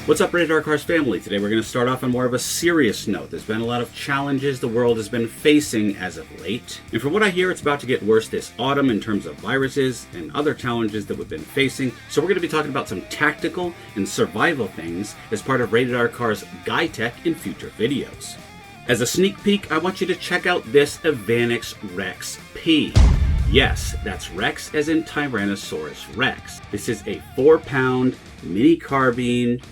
What's up, RTR Cars family? Today we're going to start off on more of a serious note. There's been a lot of challenges the world has been facing as of late. And from what I hear, it's about to get worse this autumn in terms of viruses and other challenges that we've been facing. So we're going to be talking about some tactical and survival things as part of RTR Cars Guy Tech in future videos. As a sneak peek, I want you to check out this Avanix Rex P. Yes, that's Rex as in Tyrannosaurus Rex. This is a 4-pound mini carbine.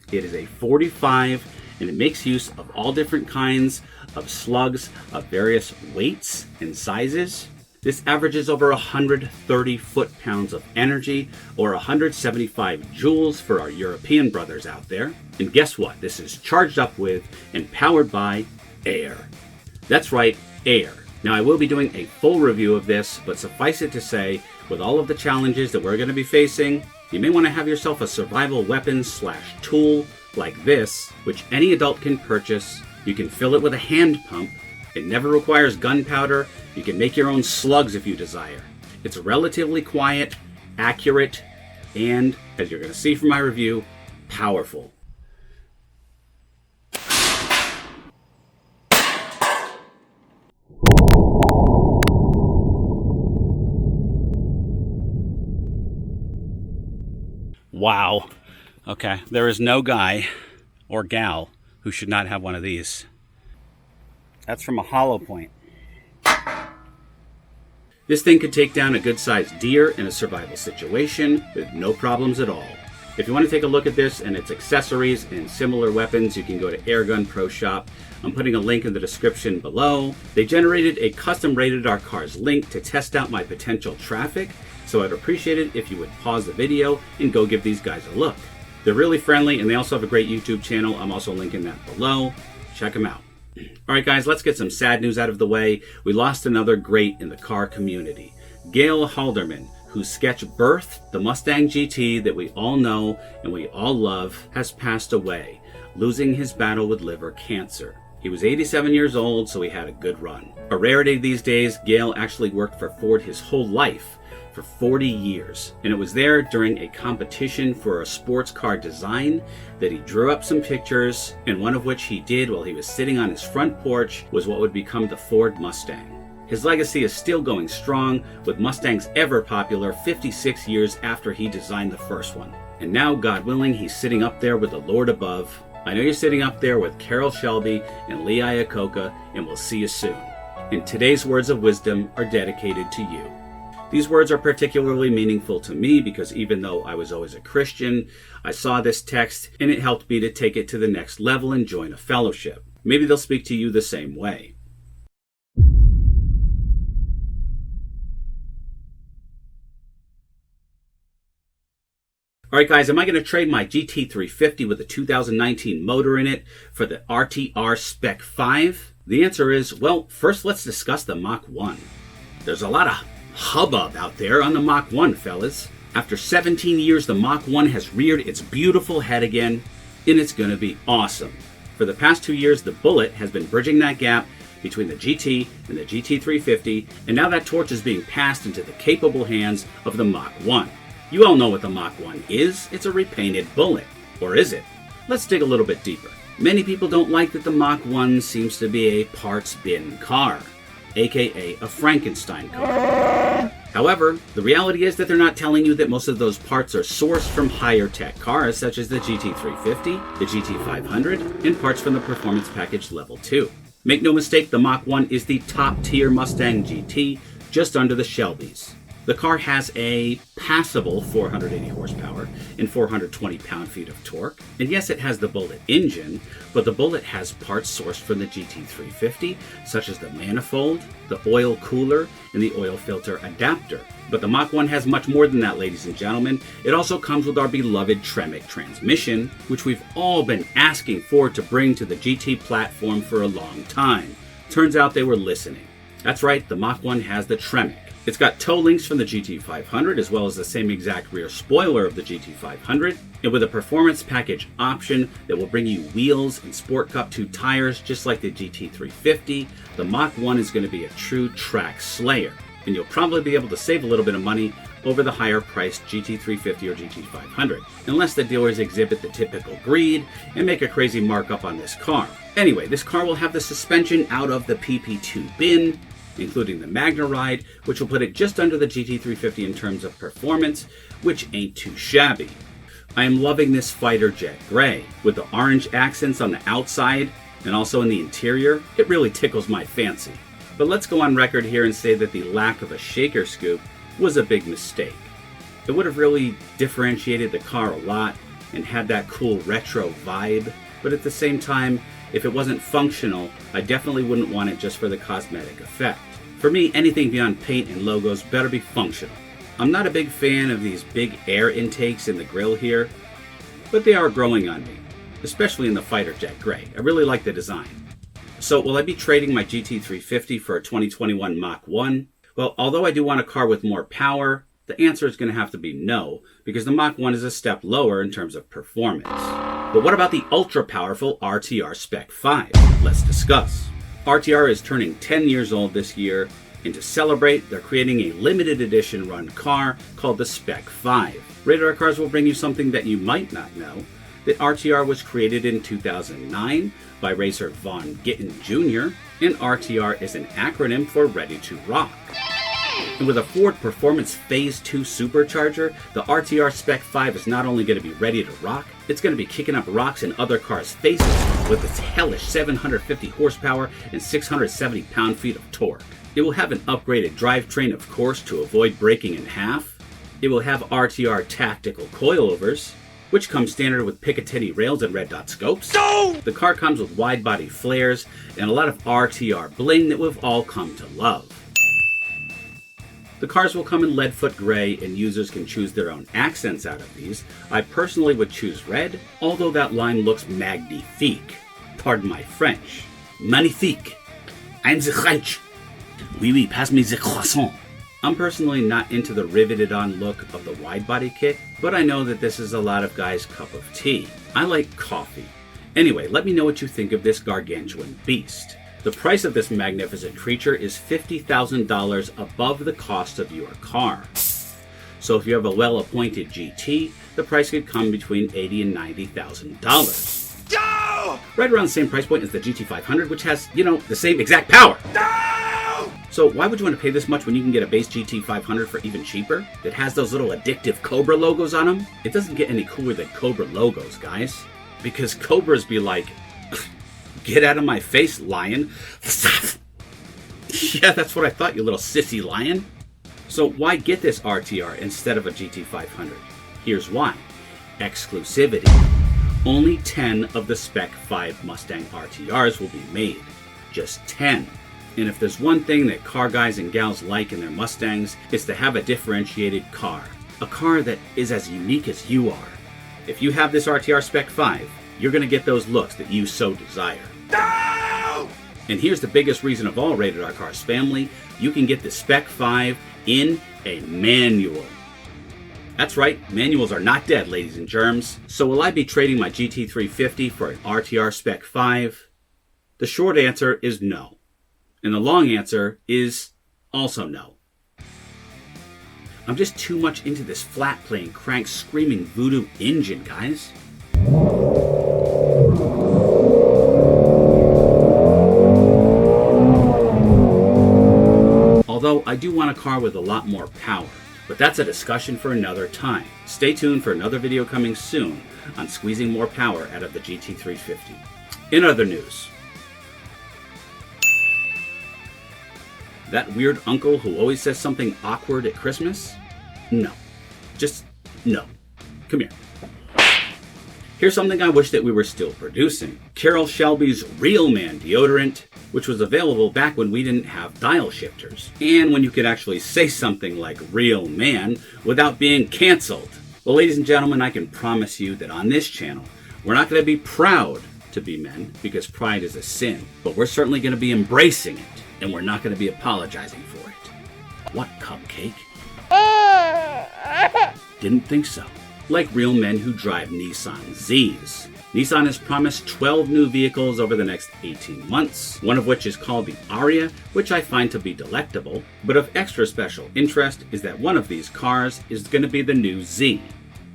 It is a 45, and it makes use of all different kinds of slugs of various weights and sizes. This averages over 130 foot-pounds of energy, or 175 joules for our European brothers out there. And guess what? This is charged up with and powered by air. That's right, air. Now, I will be doing a full review of this, but suffice it to say, with all of the challenges that we're going to be facing, you may want to have yourself a survival weapon / tool like this, which any adult can purchase. You can fill it with a hand pump. It never requires gunpowder. You can make your own slugs if you desire. It's relatively quiet, accurate, and, as you're going to see from my review, powerful. Wow. Okay, there is no guy or gal who should not have one of these. That's from a hollow point. This thing could take down a good-sized deer in a survival situation with no problems at all. If you want to take a look at this and its accessories and similar weapons, you can go to Airgun Pro Shop. I'm putting a link in the description below. They generated a custom RTR Cars link to test out my potential traffic, so I'd appreciate it if you would pause the video and go give these guys a look. They're really friendly, and they also have a great YouTube channel. I'm also linking that below. Check them out. All right, guys, let's get some sad news out of the way. We lost another great in the car community. Gala Halderman, whose sketch birthed the Mustang GT that we all know and we all love, has passed away, losing his battle with liver cancer. He was 87 years old, so he had a good run. A rarity these days, Gale actually worked for Ford his whole life, for 40 years, and it was there during a competition for a sports car design that he drew up some pictures, and one of which he did while he was sitting on his front porch was what would become the Ford Mustang. His legacy is still going strong, with Mustangs ever popular 56 years after he designed the first one. And now, God willing, he's sitting up there with the Lord above. I know you're sitting up there with Carol Shelby and Lee Iacocca, and we'll see you soon. And today's words of wisdom are dedicated to you. These words are particularly meaningful to me because even though I was always a Christian, I saw this text and it helped me to take it to the next level and join a fellowship. Maybe they'll speak to you the same way. Alright guys, am I going to trade my GT350 with a 2019 motor in it for the RTR Spec 5? The answer is, well, first let's discuss the Mach 1. There's a lot of hubbub out there on the Mach 1, fellas. After 17 years, the Mach 1 has reared its beautiful head again, and it's going to be awesome. For the past 2 years, the Bullet has been bridging that gap between the GT and the GT350, and now that torch is being passed into the capable hands of the Mach 1. You all know what the Mach 1 is. It's a repainted Bullet. Or is it? Let's dig a little bit deeper. Many people don't like that the Mach 1 seems to be a parts bin car, aka a Frankenstein car. However, the reality is that they're not telling you that most of those parts are sourced from higher tech cars such as the GT350, the GT500, and parts from the Performance Package Level 2. Make no mistake, the Mach 1 is the top tier Mustang GT, just under the Shelbys. The car has a passable 480 horsepower and 420 pound-feet of torque. And yes, it has the Bullet engine, but the Bullet has parts sourced from the GT350, such as the manifold, the oil cooler, and the oil filter adapter. But the Mach 1 has much more than that, ladies and gentlemen. It also comes with our beloved Tremec transmission, which we've all been asking Ford to bring to the GT platform for a long time. Turns out they were listening. That's right, the Mach 1 has the Tremec. It's got toe links from the GT500 as well as the same exact rear spoiler of the GT500, and with a performance package option that will bring you wheels and Sport Cup 2 tires just like the GT350, the Mach 1 is going to be a true track slayer. And you'll probably be able to save a little bit of money over the higher priced GT350 or GT500, unless the dealers exhibit the typical greed and make a crazy markup on this car. Anyway, this car will have the suspension out of the PP2 bin, including the Magna Ride, which will put it just under the GT350 in terms of performance, which ain't too shabby. I am loving this fighter jet gray. With the orange accents on the outside and also in the interior, it really tickles my fancy. But let's go on record here and say that the lack of a shaker scoop was a big mistake. It would have really differentiated the car a lot and had that cool retro vibe, but at the same time, if it wasn't functional, I definitely wouldn't want it just for the cosmetic effect. For me, anything beyond paint and logos better be functional. I'm not a big fan of these big air intakes in the grille here, but they are growing on me, especially in the fighter jet gray. I really like the design. So will I be trading my GT350 for a 2021 Mach 1? Well, although I do want a car with more power, the answer is going to have to be no, because the Mach 1 is a step lower in terms of performance. But what about the ultra-powerful RTR Spec 5? Let's discuss. RTR is turning 10 years old this year, and to celebrate, they're creating a limited edition run car called the Spec 5. Rated R Cars will bring you something that you might not know, that RTR was created in 2009 by racer Vaughn Gittin Jr., and RTR is an acronym for Ready to Rock. And with a Ford Performance Phase 2 supercharger, the RTR Spec 5 is not only going to be ready to rock, it's going to be kicking up rocks in other cars' faces with its hellish 750 horsepower and 670 pound-feet of torque. It will have an upgraded drivetrain, of course, to avoid breaking in half. It will have RTR tactical coilovers, which come standard with Picatinny rails and red dot scopes. No! The car comes with wide-body flares and a lot of RTR bling that we've all come to love. The cars will come in leadfoot gray, and users can choose their own accents out of these. I personally would choose red, although that line looks magnifique. Pardon my French. Magnifique. I'm the French. Oui, oui, pass me the croissant. I'm personally not into the riveted on look of the wide body kit, but I know that this is a lot of guys' cup of tea. I like coffee. Anyway, let me know what you think of this gargantuan beast. The price of this magnificent creature is $50,000 above the cost of your car. So if you have a well-appointed GT, the price could come between $80,000 and $90,000. No! Right around the same price point as the GT500, which has, the same exact power. No! So why would you want to pay this much when you can get a base GT500 for even cheaper? That has those little addictive Cobra logos on them? It doesn't get any cooler than Cobra logos, guys. Because Cobras be like, get out of my face, lion. Yeah, that's what I thought, you little sissy lion. So why get this RTR instead of a GT500? Here's why. Exclusivity. Only 10 of the Spec 5 Mustang RTRs will be made. Just 10. And if there's one thing that car guys and gals like in their Mustangs, it's to have a differentiated car. A car that is as unique as you are. If you have this RTR Spec 5, you're going to get those looks that you so desire. No! And here's the biggest reason of all Rated R Cars family. You can get the Spec 5 in a manual. That's right, manuals are not dead, ladies and germs. So will I be trading my GT350 for an RTR Spec 5? The short answer is no. And the long answer is also no. I'm just too much into this flat playing, crank screaming voodoo engine, guys. Although I do want a car with a lot more power, but that's a discussion for another time. Stay tuned for another video coming soon on squeezing more power out of the GT350. In other news, that weird uncle who always says something awkward at Christmas? No. Just no. Come here. Here's something I wish that we were still producing. Carroll Shelby's Real Man deodorant, which was available back when we didn't have dial shifters, and when you could actually say something like Real Man without being canceled. Well, ladies and gentlemen, I can promise you that on this channel, we're not going to be proud to be men, because pride is a sin, but we're certainly going to be embracing it, and we're not going to be apologizing for it. What, Cupcake? Didn't think so. like real men who drive Nissan Zs. Nissan has promised 12 new vehicles over the next 18 months, one of which is called the Aria, which I find to be delectable, but of extra special interest is that one of these cars is going to be the new Z.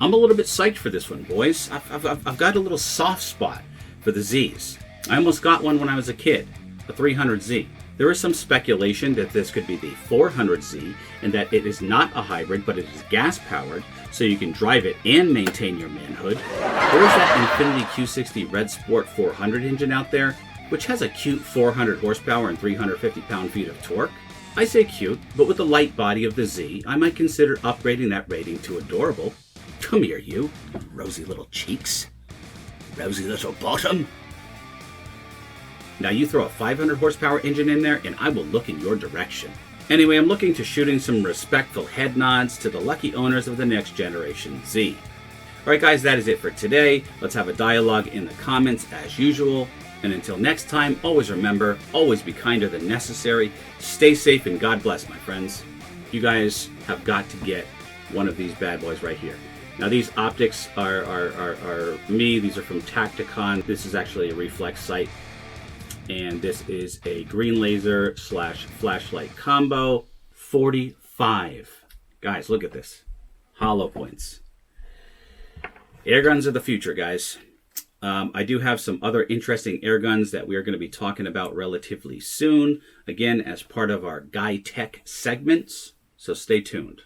I'm a little bit psyched for this one, boys. I've got a little soft spot for the Zs. I almost got one when I was a kid, a 300Z. There is some speculation that this could be the 400Z and that it is not a hybrid, but it is gas-powered, so you can drive it and maintain your manhood. There is that Infiniti Q60 Red Sport 400 engine out there, which has a cute 400 horsepower and 350 pound-feet of torque. I say cute, but with the light body of the Z, I might consider upgrading that rating to adorable. Come here, you rosy little cheeks. Rosy little bottom. Now you throw a 500 horsepower engine in there and I will look in your direction. Anyway, I'm looking to shooting some respectful head nods to the lucky owners of the next generation Z. Alright guys, that is it for today. Let's have a dialogue in the comments as usual. And until next time, always remember, always be kinder than necessary. Stay safe and God bless, my friends. You guys have got to get one of these bad boys right here. Now these optics are me. These are from Tacticon. This is actually a reflex sight. And this is a green laser / flashlight combo. 45. Guys, look at this. Hollow points. Air guns are the future, guys. I do have some other interesting air guns that we are going to be talking about relatively soon. Again, as part of our Guy Tech segments. So stay tuned.